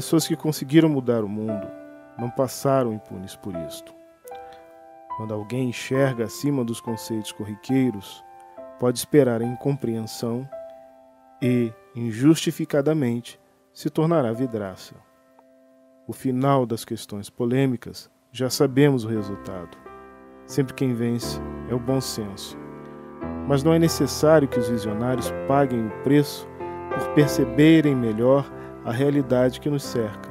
Pessoas que conseguiram mudar o mundo não passaram impunes por isto. Quando alguém enxerga acima dos conceitos corriqueiros, pode esperar a incompreensão e, injustificadamente, se tornará vidraça. O final das questões polêmicas, já sabemos o resultado. Sempre quem vence é o bom senso. Mas não é necessário que os visionários paguem o preço por perceberem melhor a realidade que nos cerca.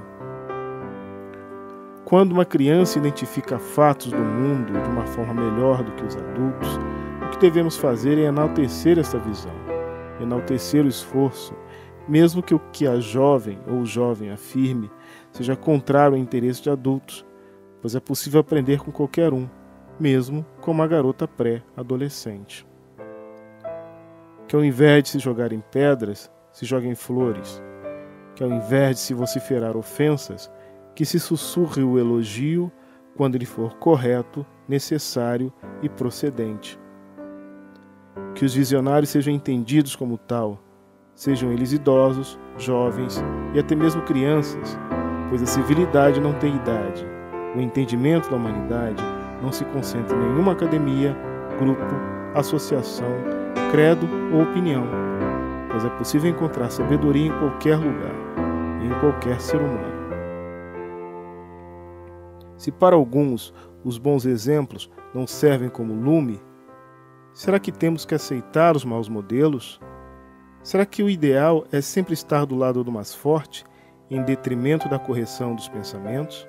Quando uma criança identifica fatos do mundo de uma forma melhor do que os adultos, o que devemos fazer é enaltecer essa visão, enaltecer o esforço, mesmo que o que a jovem ou o jovem afirme seja contrário ao interesse de adultos, pois é possível aprender com qualquer um, mesmo com uma garota pré-adolescente. Que ao invés de se jogar em pedras, se joguem flores. Que ao invés de se vociferar ofensas, que se sussurre o elogio quando ele for correto, necessário e procedente. Que os visionários sejam entendidos como tal, sejam eles idosos, jovens e até mesmo crianças, pois a civilidade não tem idade. O entendimento da humanidade não se concentra em nenhuma academia, grupo, associação, credo ou opinião, pois é possível encontrar sabedoria em qualquer lugar e em qualquer ser humano. Se para alguns os bons exemplos não servem como lume, será que temos que aceitar os maus modelos? Será que o ideal é sempre estar do lado do mais forte, em detrimento da correção dos pensamentos?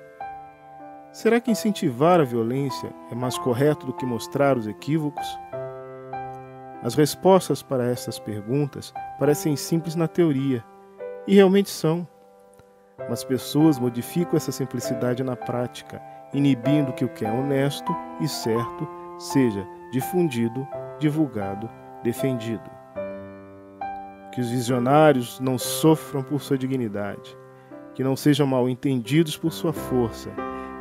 Será que incentivar a violência é mais correto do que mostrar os equívocos? As respostas para estas perguntas parecem simples na teoria, e realmente são. Mas pessoas modificam essa simplicidade na prática, inibindo que o que é honesto e certo seja difundido, divulgado, defendido. Que os visionários não sofram por sua dignidade, que não sejam mal entendidos por sua força,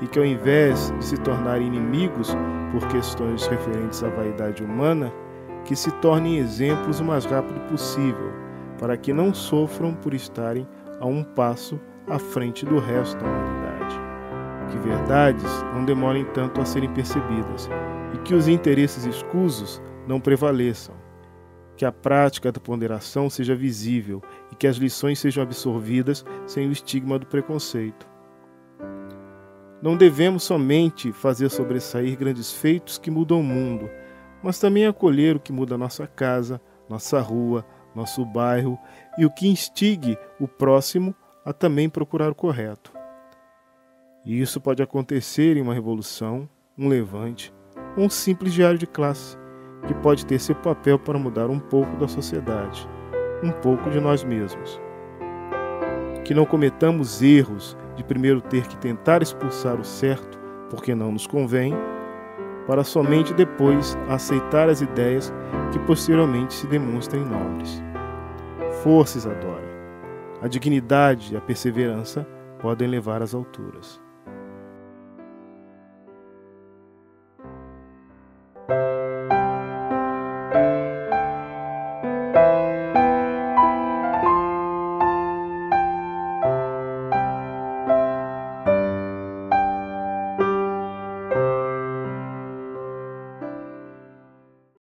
e que ao invés de se tornarem inimigos por questões referentes à vaidade humana, que se tornem exemplos o mais rápido possível, para que não sofram por estarem a um passo à frente do resto da humanidade. Que verdades não demorem tanto a serem percebidas e que os interesses escusos não prevaleçam. Que a prática da ponderação seja visível e que as lições sejam absorvidas sem o estigma do preconceito. Não devemos somente fazer sobressair grandes feitos que mudam o mundo, mas também acolher o que muda nossa casa, nossa rua, nosso bairro e o que instigue o próximo a também procurar o correto. E isso pode acontecer em uma revolução, um levante, ou um simples diário de classe, que pode ter seu papel para mudar um pouco da sociedade, um pouco de nós mesmos. Que não cometamos erros de primeiro ter que tentar expulsar o certo porque não nos convém, para somente depois aceitar as ideias que posteriormente se demonstrem nobres. Força, Isadora! A dignidade e a perseverança podem levar às alturas.